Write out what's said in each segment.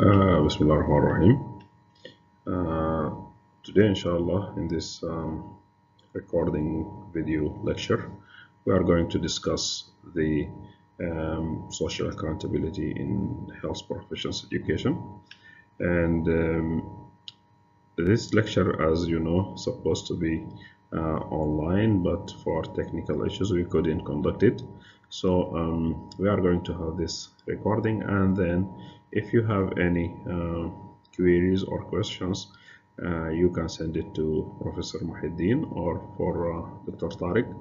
Bismillah ar-Rahman ar-Rahim. Today, inshallah, in this recording video lecture, we are going to discuss the social accountability in health professions education. And this lecture, as you know, supposed to be online, but for technical issues, we couldn't conduct it. So we are going to have this recording, and then if you have any queries or questions, you can send it to Professor Muhyiddin or for Dr. Tariq,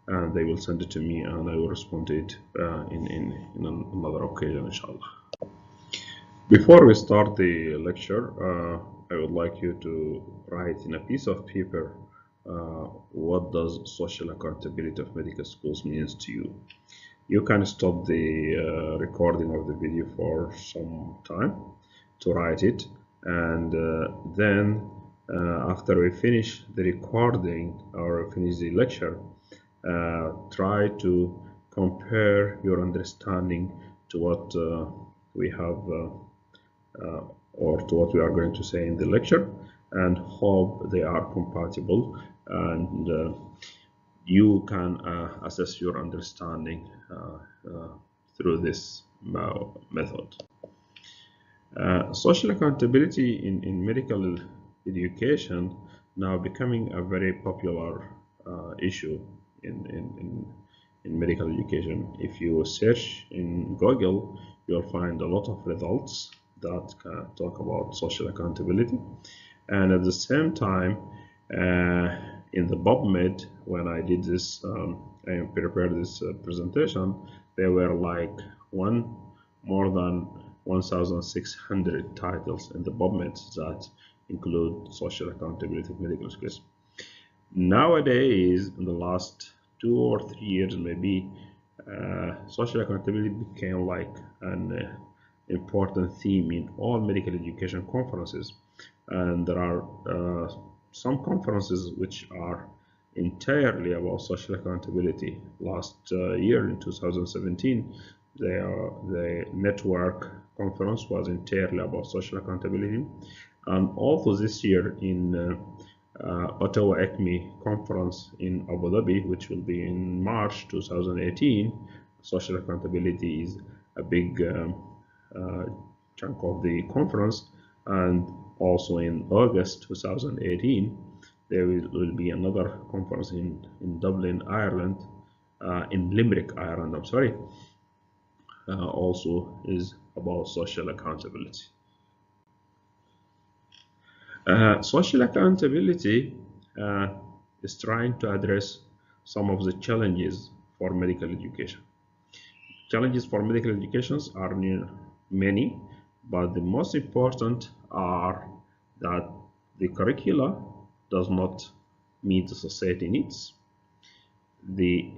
and they will send it to me, and I will respond to it in another occasion, inshallah. Before we start the lecture, I would like you to write in a piece of paper what does social accountability of medical schools means to you. You can stop the recording of the video for some time to write it, and then after we finish the recording or finish the lecture, try to compare your understanding to what we have or to what we are going to say in the lecture, and hope they are compatible, and you can assess your understanding through this method. Social accountability in medical education now becoming a very popular issue in medical education. If you search in Google, you'll find a lot of results that can talk about social accountability, and at the same time in the PubMed, when I did this, I prepared this presentation, there were like more than 1,600 titles in the PubMed that include social accountability of medical schools. Nowadays, in the last 2 or 3 years maybe, social accountability became like an important theme in all medical education conferences, and there are some conferences which are entirely about social accountability. Last year in 2017, the network conference was entirely about social accountability, and also this year in Ottawa ECME conference in Abu Dhabi, which will be in March 2018, social accountability is a big chunk of the conference. And also in August 2018, there will be another conference in Dublin, Ireland, in Limerick, Ireland, I'm sorry, also is about social accountability. Social accountability is trying to address some of the challenges for medical education. Challenges for medical educations are many, but the most important are that the curricula does not meet the society needs. The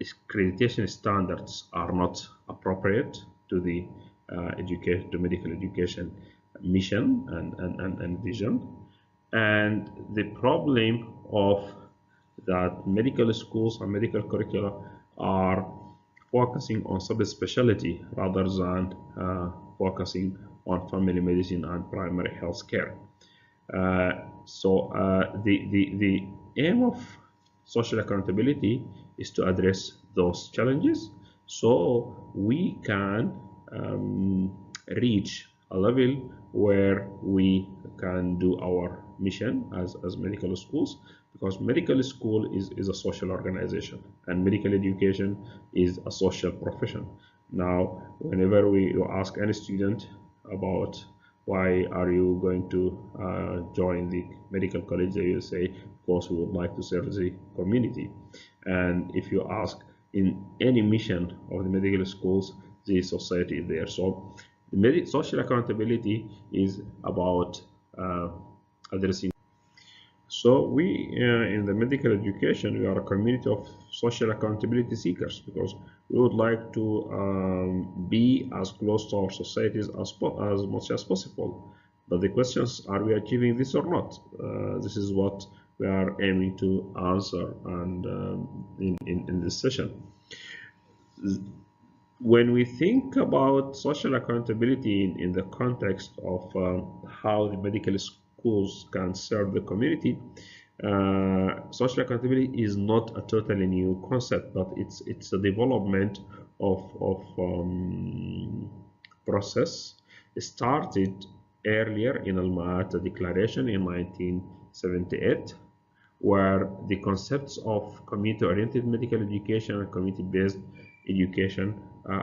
accreditation standards are not appropriate to the medical education mission and vision, and the problem of that medical schools and medical curricula are focusing on subspecialty rather than focusing on family medicine and primary health care. So the aim of social accountability is to address those challenges so we can reach a level where we can do our mission as medical schools, because medical school is a social organization and medical education is a social profession. Now, whenever you ask any student about why are you going to join the medical college, they will say, because we would like to serve the community. And if you ask in any mission of the medical schools, the society is there. So the social accountability is about addressing. So we in the medical education, we are a community of social accountability seekers, because we would like to be as close to our societies as much as possible. But the questions, are we achieving this or not? This is what we are aiming to answer and in this session. When we think about social accountability in the context of how the medical schools can serve the community, social accountability is not a totally new concept, but it's a development of process started earlier in Alma-Ata Declaration in 1978, where the concepts of community-oriented medical education and community-based education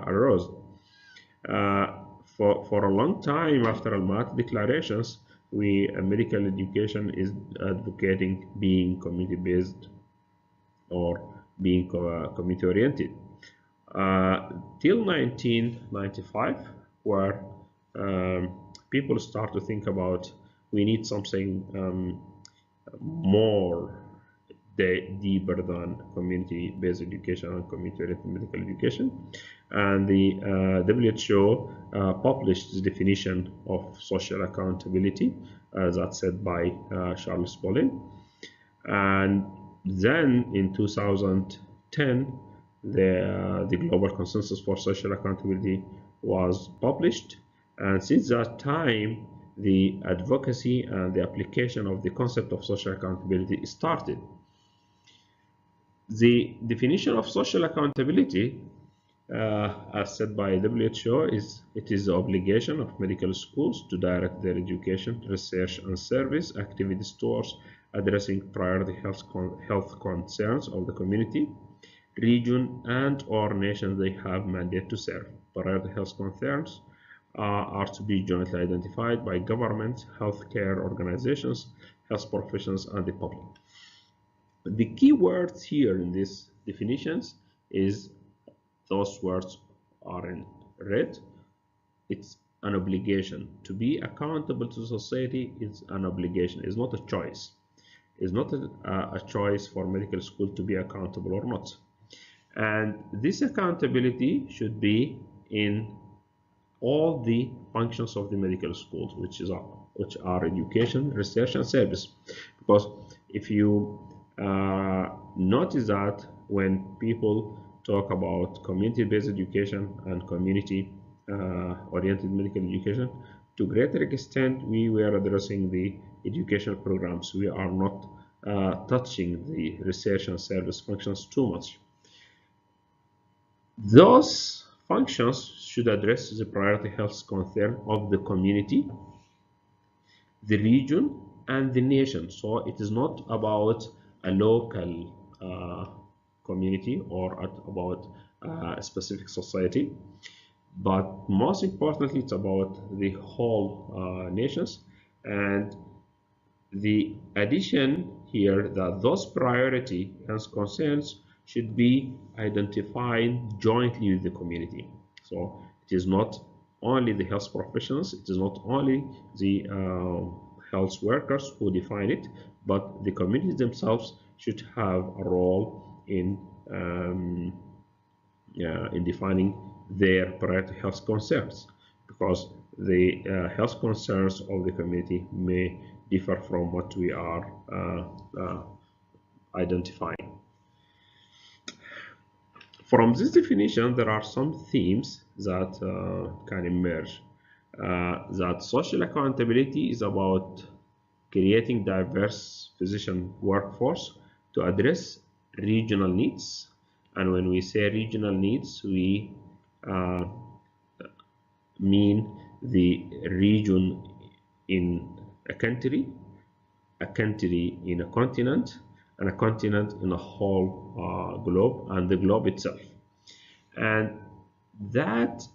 arose. For a long time after Almaty declarations, medical education is advocating being community-based or being community-oriented. Till 1995, where people start to think about we need something more deeper than community-based education and community-oriented medical education. And the WHO published the definition of social accountability, that's said by Charles Bolin. And then in 2010, the Global Consensus for Social Accountability was published. And since that time, the advocacy and the application of the concept of social accountability started. The definition of social accountability, as said by WHO, is it is the obligation of medical schools to direct their education, research, and service activities towards addressing priority health concerns of the community, region, and/or nation they have mandate to serve. Priority health concerns are to be jointly identified by governments, healthcare organizations, health professionals, and the public. The key words here in these definitions is those words are in red. It's an obligation. To be accountable to society is an obligation. It's not a choice. It's not a choice for medical school to be accountable or not. And this accountability should be in all the functions of the medical schools, which are education, research, and service. Because if you notice that when people talk about community-based education and community-oriented medical education, to a greater extent we were addressing the educational programs. We are not touching the research and service functions too much. Those functions should address the priority health concern of the community, the region, and the nation. So it is not about a local community or about a specific society, but most importantly, it's about the whole nations. And the addition here that those priority health concerns should be identified jointly with the community. So it is not only the health professionals, it is not only the health workers who define it, but the communities themselves should have a role in defining their priority health concerns, because the health concerns of the community may differ from what we are identifying. From this definition, there are some themes that can emerge. That social accountability is about creating diverse physician workforce to address regional needs. And when we say regional needs, we mean the region in a country in a continent, and a continent in a whole globe, and the globe itself. And that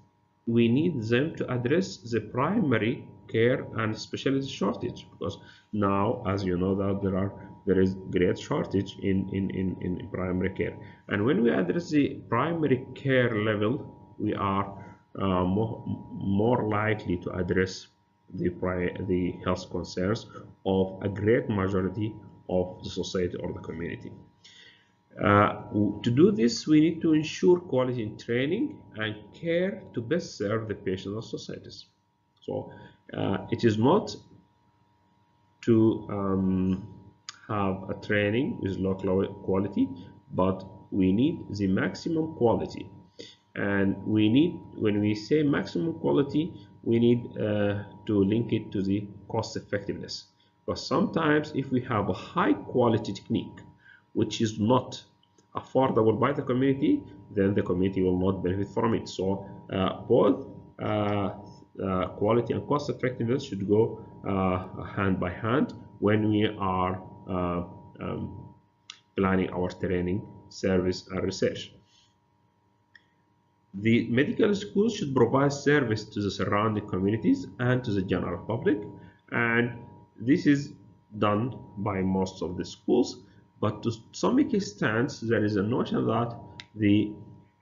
we need them to address the primary care and specialty shortage, because now, as you know, that there is great shortage in primary care. And when we address the primary care level, we are more likely to address the health concerns of a great majority of the society or the community. To do this, we need to ensure quality in training and care to best serve the patients of societies. So it is not to have a training with low quality, but we need the maximum quality. And we need, when we say maximum quality, we need to link it to the cost effectiveness. Because sometimes if we have a high quality technique which is not affordable by the community, then the community will not benefit from it. So both quality and cost effectiveness should go hand by hand when we are planning our training, service, and research. The medical schools should provide service to the surrounding communities and to the general public, and this is done by most of the schools, but to some extent there is a notion that the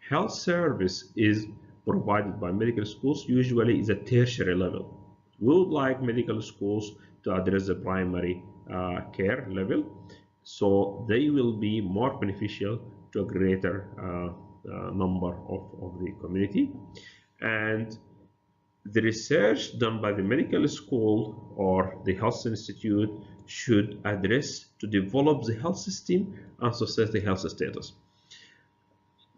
health service is provided by medical schools usually is a tertiary level. We would like medical schools to address the primary care level, so they will be more beneficial to a greater number of the community. And the research done by the medical school or the health institute should address to develop the health system and society health status.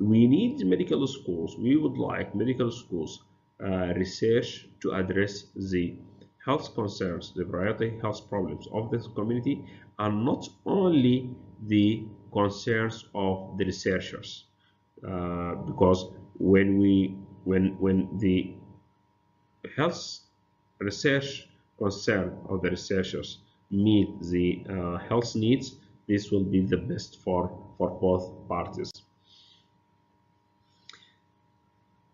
We need medical schools, we would like medical schools research to address the health concerns, the variety health problems of this community, and not only the concerns of the researchers. Because when the health research concern of the researchers meet the health needs, this will be the best for both parties.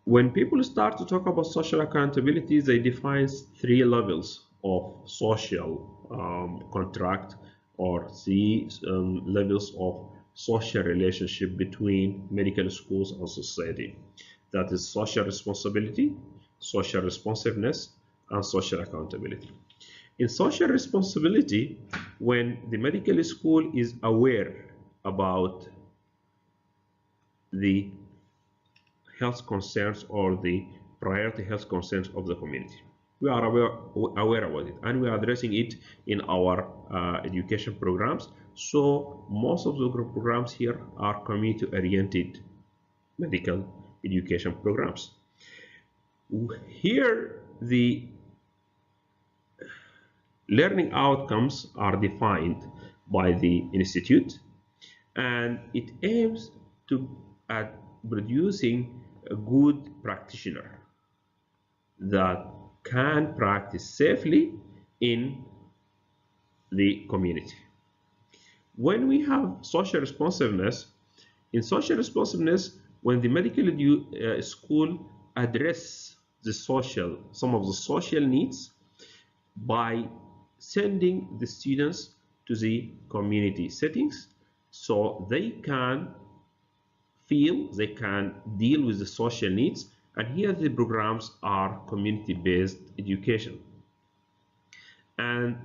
When people start to talk about social accountability, they define three levels of social contract, or three levels of social relationship between medical schools and society. That is social responsibility, social responsiveness, and social accountability. In social responsibility, when the medical school is aware about the health concerns or the priority health concerns of the community, we are aware about it, and we are addressing it in our education programs. So most of the programs here are community-oriented medical education programs. Here the learning outcomes are defined by the institute, and it aims at producing a good practitioner that can practice safely in the community. When we have social responsiveness, in social responsiveness, when the medical school address some of the social needs by sending the students to the community settings, so they can deal with the social needs. And here the programs are community-based education, and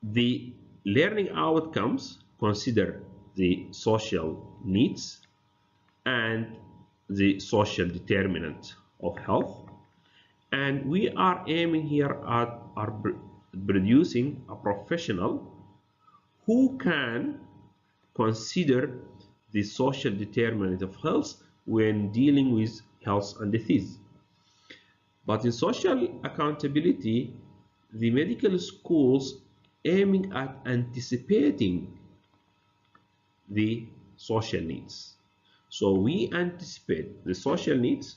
the learning outcomes consider the social needs and the social determinant of health. And we are aiming here at producing a professional who can consider the social determinant of health when dealing with health and disease. But in social accountability, the medical schools aiming at anticipating the social needs. So we anticipate the social needs,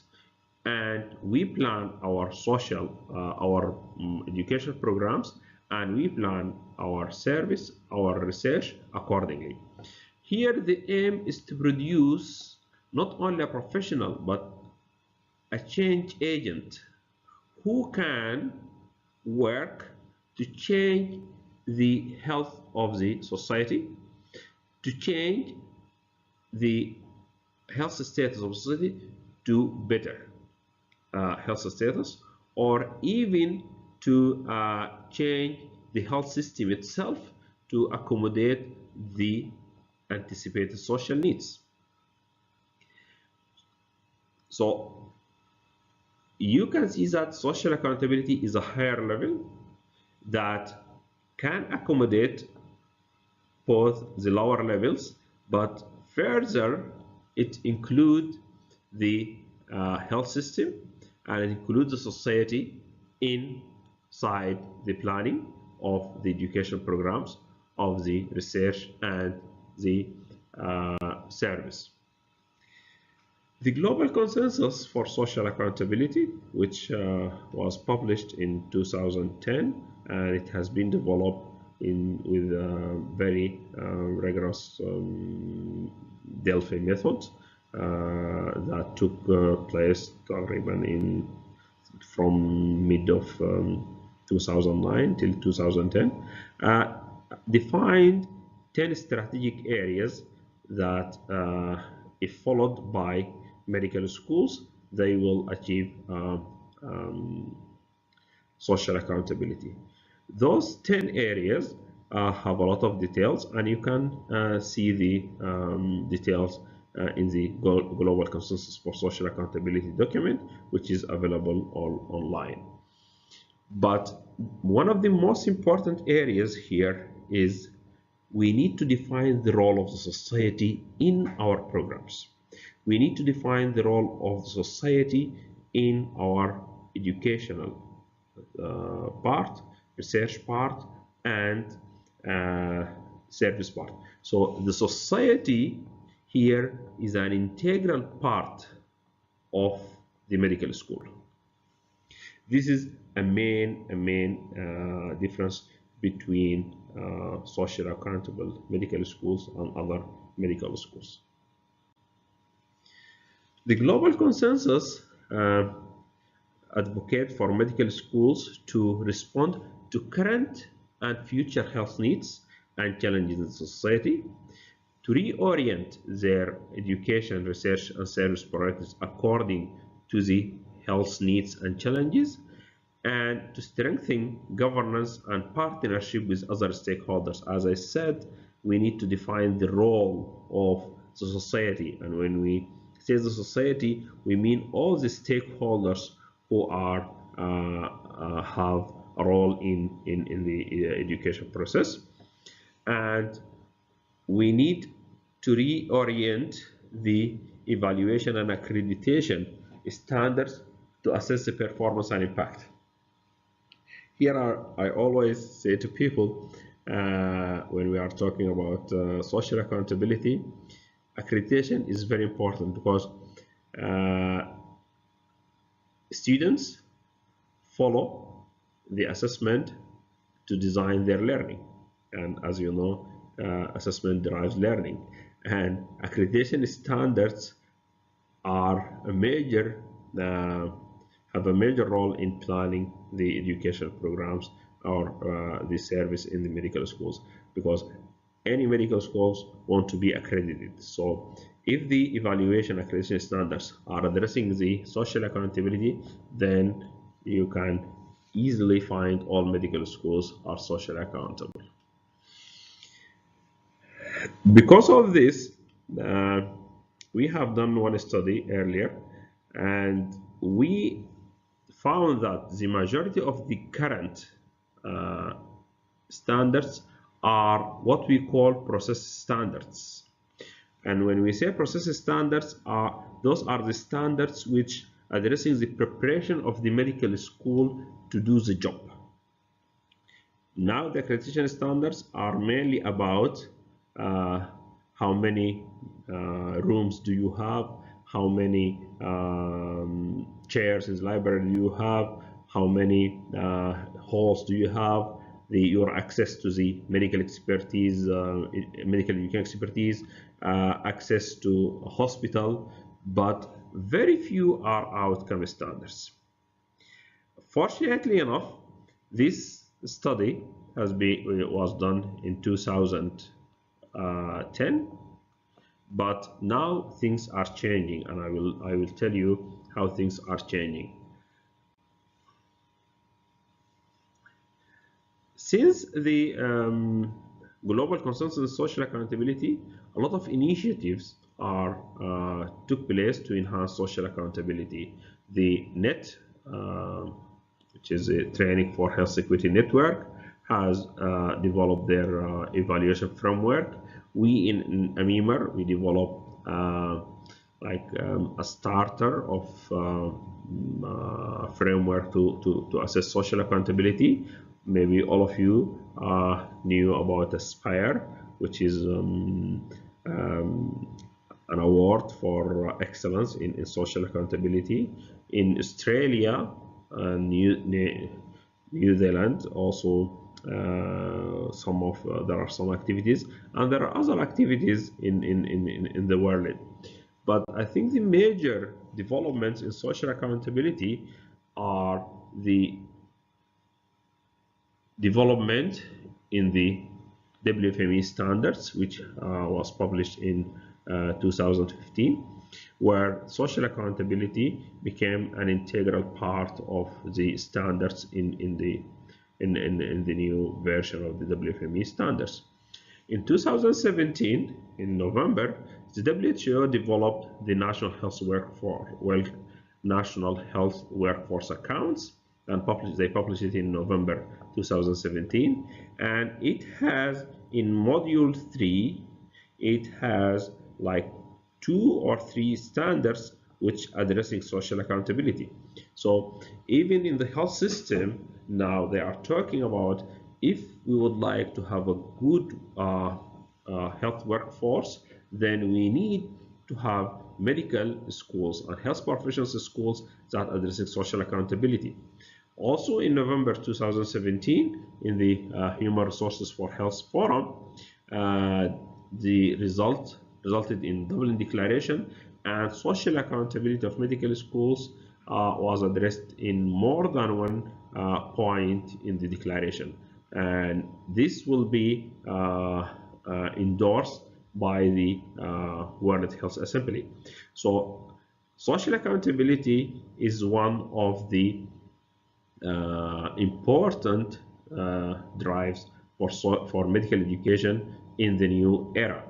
and we plan our education programs, and we plan our service, our research accordingly. Here the aim is to produce not only a professional but a change agent who can work to change the health of the society, to change the health status of society to better health status, or even to change the health system itself to accommodate the anticipated social needs. So you can see that social accountability is a higher level that can accommodate both the lower levels, but further it includes the health system, and it includes the society inside the planning of the education programs, of the research, and the service. The Global Consensus for Social Accountability, which was published in 2010, and it has been developed with very rigorous Delphi method that took place from mid of 2009 till 2010, defined 10 strategic areas that, if followed by medical schools, they will achieve social accountability. Those 10 areas have a lot of details, and you can see the details in the Global Consensus for Social Accountability document, which is available online. But one of the most important areas here is we need to define the role of the society in our programs. We need to define the role of the society in our educational part, research part, and service part. So the society here is an integral part of the medical school. This is a main difference between social accountable medical schools and other medical schools. The global consensus advocate for medical schools to respond to current and future health needs and challenges in society, to reorient their education, research, and service priorities according to the health needs and challenges, and to strengthen governance and partnership with other stakeholders. As I said, we need to define the role of the society, and when we say the society, we mean all the stakeholders who are have a role in the education process. And we need to reorient the evaluation and accreditation standards to assess the performance and impact. Here I always say to people when we are talking about social accountability, accreditation is very important because students follow the assessment to design their learning, and as you know, assessment drives learning, and accreditation standards are a major have a major role in planning the educational programs or the service in the medical schools, because any medical schools want to be accredited. So if the evaluation accreditation standards are addressing the social accountability, then you can easily find all medical schools are socially accountable. Because of this, we have done one study earlier, and we found that the majority of the current standards are what we call process standards. And when we say process standards, those are the standards which addressing the preparation of the medical school to do the job. Now the accreditation standards are mainly about how many rooms do you have, how many chairs in the library do you have, how many halls do you have, your access to the medical expertise, medical education expertise, access to a hospital, but very few are outcome standards. Fortunately enough, this study was done in 2010, but now things are changing, and I will tell you how things are changing. Since the global consensus on social accountability, a lot of initiatives took place to enhance social accountability. The NET, which is a Training for Health Equity Network, has developed their evaluation framework. We in AMIMR, we developed like a starter of framework to assess social accountability. Maybe all of you knew about Aspire, which is an award for excellence in social accountability. In Australia and New Zealand also there are some activities, and there are other activities in the world. But I think the major developments in social accountability are the development in the WFME standards, which was published in 2015, where social accountability became an integral part of the standards in the new version of the WFME standards. In 2017, in November, the WHO developed the National Health Workforce Accounts, and they published it in November 2017. And it has, in Module 3, it has like 2 or 3 standards which addressing social accountability. So even in the health system now, they are talking about, if we would like to have a good health workforce, then we need to have medical schools and health professionals schools that addressing social accountability. Also in November 2017, in the Human Resources for Health Forum, the resulted in Dublin Declaration, and social accountability of medical schools was addressed in more than one point in the declaration. And this will be endorsed by the World Health Assembly. So social accountability is one of the important drives for medical education in the new era.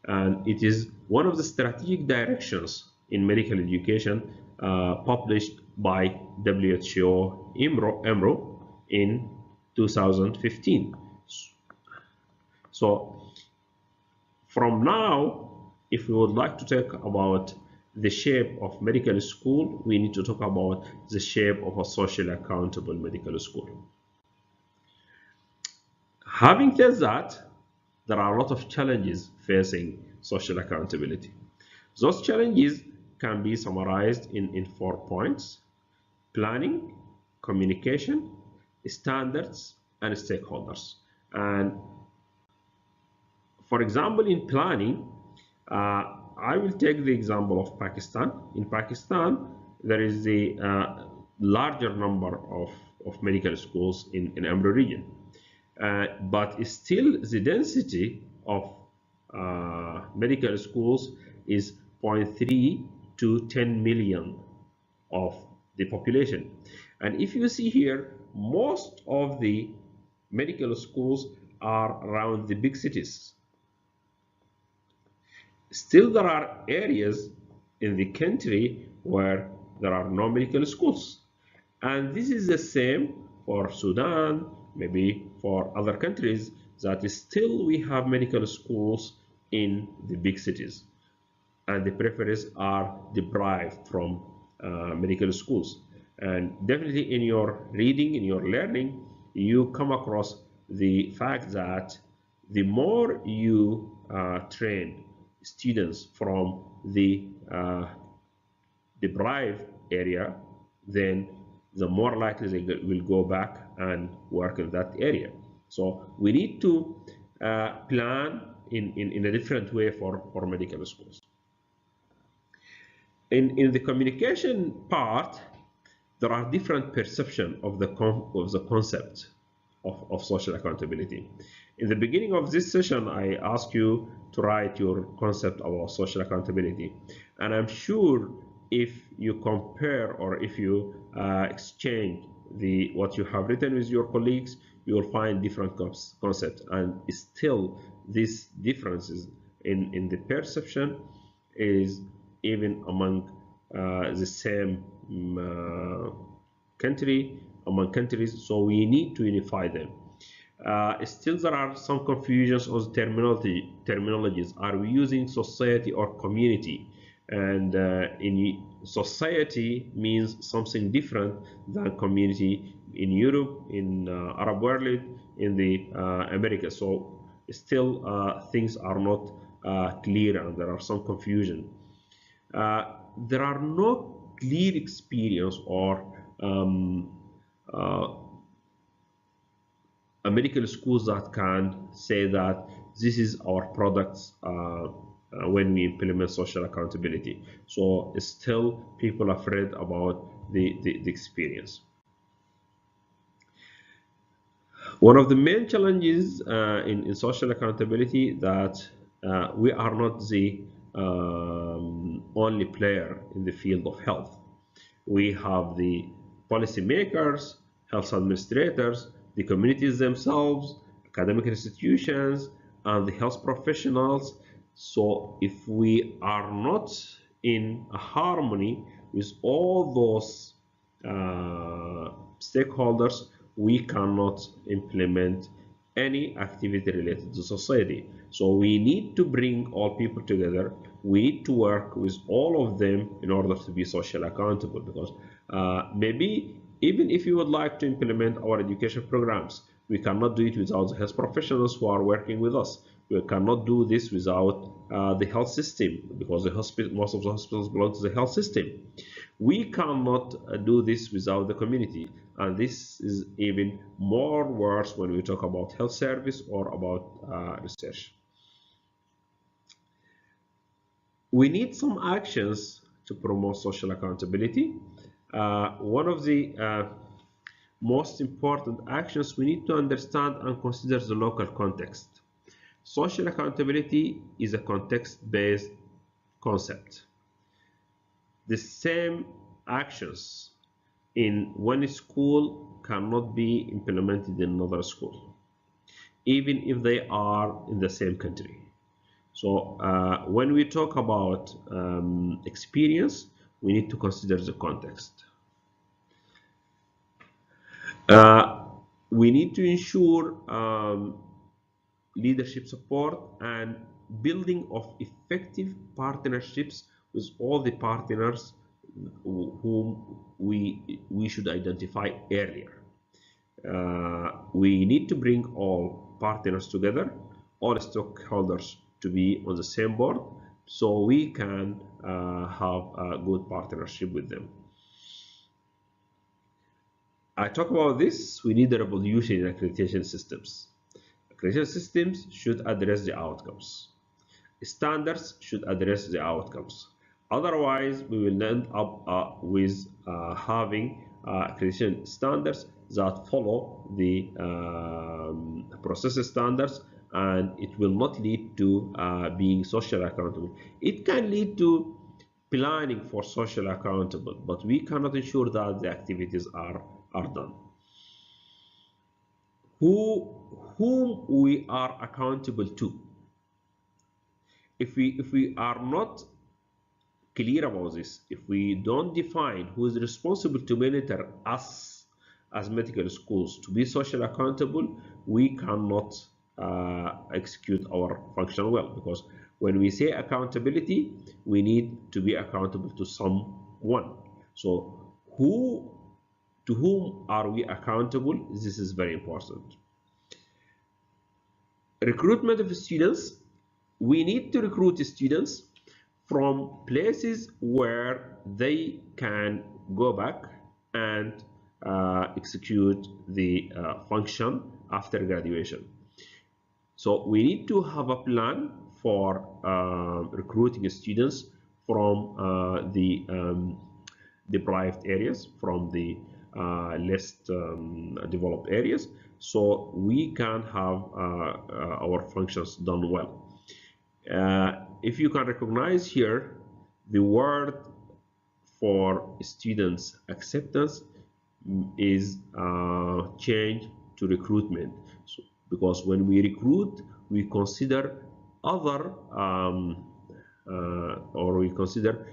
And it is one of the strategic directions in medical education published by WHO EMRO in 2015. So from now, if we would like to talk about the shape of medical school, we need to talk about the shape of a socially accountable medical school. Having said that, there are a lot of challenges facing social accountability. Those challenges can be summarized in 4 points: planning, communication, standards, and stakeholders. And for example, in planning, I will take the example of Pakistan. In Pakistan, there is a larger number of medical schools in Amro region. But still the density of medical schools is 0.3 to 10 million of the population. And if you see here, most of the medical schools are around the big cities. Still, there are areas in the country where there are no medical schools. And this is the same for Sudan, maybe for other countries, that still we have medical schools in the big cities. And the preferences are derived from medical schools. And definitely in your reading, in your learning, you come across the fact that the more you train students from the deprived area, then the more likely they will go back and work in that area. So we need to plan in a different way for medical schools. In the communication part, there are different perceptions of the concept of social accountability. In the beginning of this session, I asked you to write your concept about social accountability. And I'm sure if you compare or if you exchange what you have written with your colleagues, you will find different concepts. And still, these differences in the perception is even among the same country, among countries, so we need to unify them. Still, there are some confusions on the terminologies. Are we using society or community? and in society means something different than community in Europe, in Arab world, in the America. So still things are not clear and there are some confusion. There are no clear experience or um, uh, medical schools that can say that this is our products when we implement social accountability. So still people are afraid about the experience. One of the main challenges in social accountability that we are not the only player in the field of health. We have the policymakers, health administrators, the communities themselves, academic institutions, and the health professionals. So if we are not in harmony with all those stakeholders, we cannot implement any activity related to society. So we need to bring all people together. We need to work with all of them in order to be socially accountable, because maybe even if you would like to implement our education programs, we cannot do it without the health professionals who are working with us. We cannot do this without the health system, because most of the hospitals belong to the health system. We cannot do this without the community, and this is even more worse when we talk about health service or about research. We need some actions to promote social accountability. One of the most important actions, we need to understand and consider the local context. Social accountability is a context-based concept. The same actions in one school cannot be implemented in another school, even if they are in the same country. So when we talk about experience, we need to consider the context. Uh, we need to ensure leadership support and building of effective partnerships with all the partners whom we should identify earlier. We need to bring all partners together, all stakeholders to be on the same board, so we can have a good partnership with them. I talk about this, we need a revolution in accreditation systems. Accreditation systems should address the outcomes. Standards should address the outcomes. Otherwise, we will end up with having accreditation standards that follow the process standards, and it will not lead to being socially accountable. It can lead to planning for social accountable, but we cannot ensure that the activities are done. Whom we are accountable to? If we are not clear about this, if we don't define who is responsible to monitor us as medical schools to be social accountable, we cannot execute our function well. Because when we say accountability, we need to be accountable to someone. So to whom are we accountable? This is very important. Recruitment of students. We need to recruit students from places where they can go back and execute the function after graduation. So we need to have a plan for recruiting students from the deprived areas, from the less developed areas, so we can have our functions done well. If you can recognize here, the word for students acceptance is changed to recruitment. So, because when we recruit, we consider other or we consider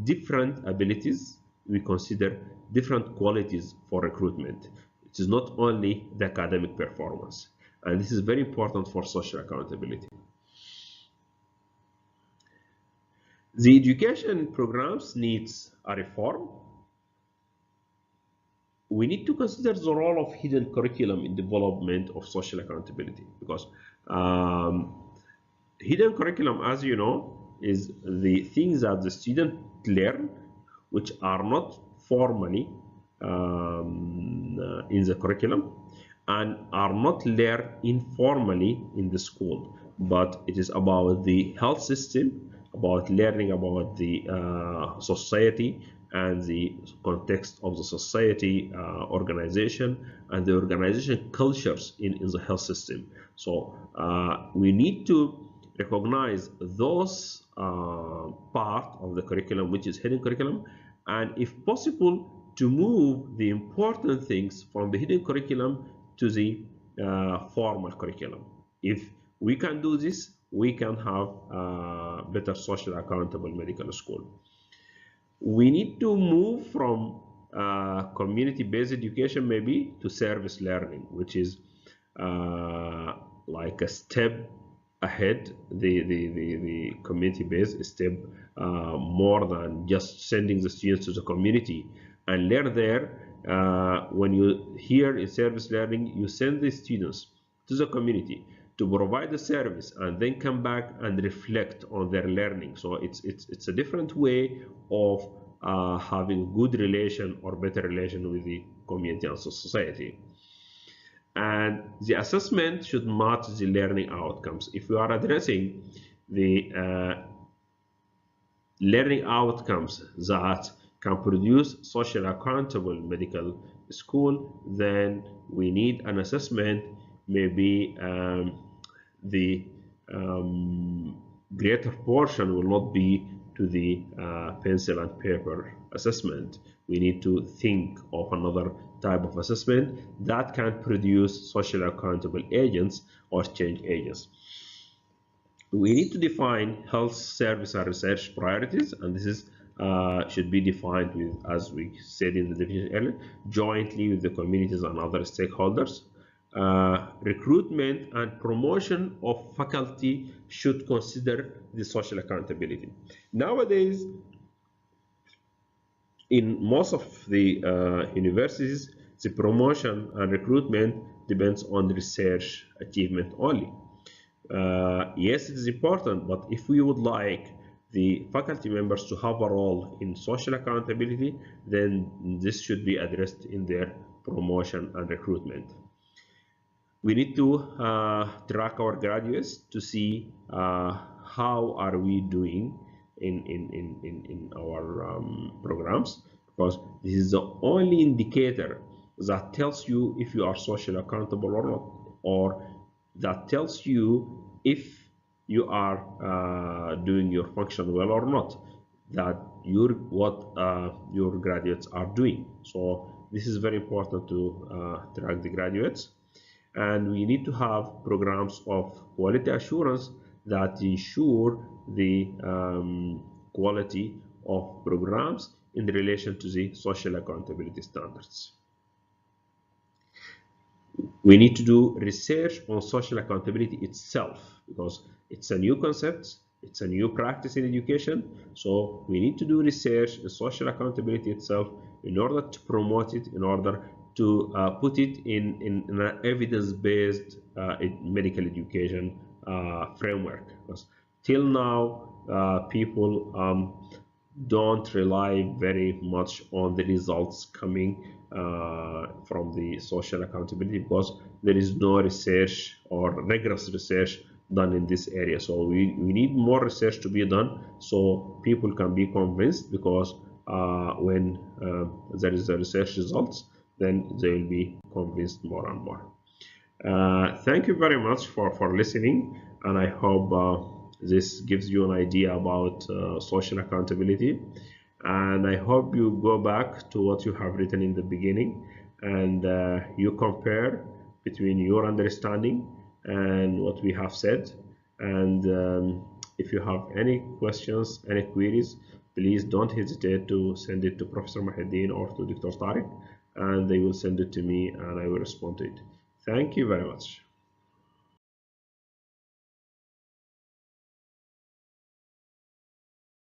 different abilities, we consider different qualities for recruitment. It is not only the academic performance, and this is very important for social accountability. The education programs needs a reform. We need to consider the role of hidden curriculum in development of social accountability, because um, hidden curriculum, as you know, is the things that the student learn which are not formally in the curriculum and are not learned informally in the school, but it is about the health system, about learning about the society and the context of the society organization and the organization cultures in the health system. So we need to recognize those part of the curriculum which is hidden curriculum, and if possible to move the important things from the hidden curriculum to the formal curriculum. If we can do this, we can have better social accountable medical school. We need to move from community-based education maybe to service learning, which is like a step ahead. The community-based step more than just sending the students to the community and learn there. When you here in service learning, you send the students to the community to provide the service and then come back and reflect on their learning. So it's a different way of having good relation or better relation with the community and society. And the assessment should match the learning outcomes. If we are addressing the learning outcomes that can produce social accountable medical school, then we need an assessment. Maybe the greater portion will not be to the pencil and paper assessment. We need to think of another type of assessment that can produce social accountable agents or change agents. We need to define health service and research priorities, and this is should be defined with, as we said in the definition earlier, jointly with the communities and other stakeholders. Recruitment and promotion of faculty should consider the social accountability. Nowadays, in most of the universities, the promotion and recruitment depends on research achievement only. Yes, it is important, but if we would like the faculty members to have a role in social accountability, then this should be addressed in their promotion and recruitment. We need to track our graduates to see how are we doing in our programs, because this is the only indicator that tells you if you are socially accountable or not, or that tells you if you are doing your function well or not, that your graduates are doing. So this is very important to track the graduates. And we need to have programs of quality assurance that ensure the quality of programs in relation to the social accountability standards. We need to do research on social accountability itself, because it's a new concept, it's a new practice in education. So we need to do research in social accountability itself in order to promote it, in order to put it in an evidence-based medical education framework. Because till now, people don't rely very much on the results coming from the social accountability, because there is no research or rigorous research done in this area. So we need more research to be done so people can be convinced, because when there is the research results, then they will be convinced more and more. Thank you very much for listening, and I hope this gives you an idea about social accountability. And I hope you go back to what you have written in the beginning, and you compare between your understanding and what we have said. And if you have any questions, any queries, please don't hesitate to send it to Professor Mahedin or to Dr. Tariq, and they will send it to me and I will respond to it. Thank you very much.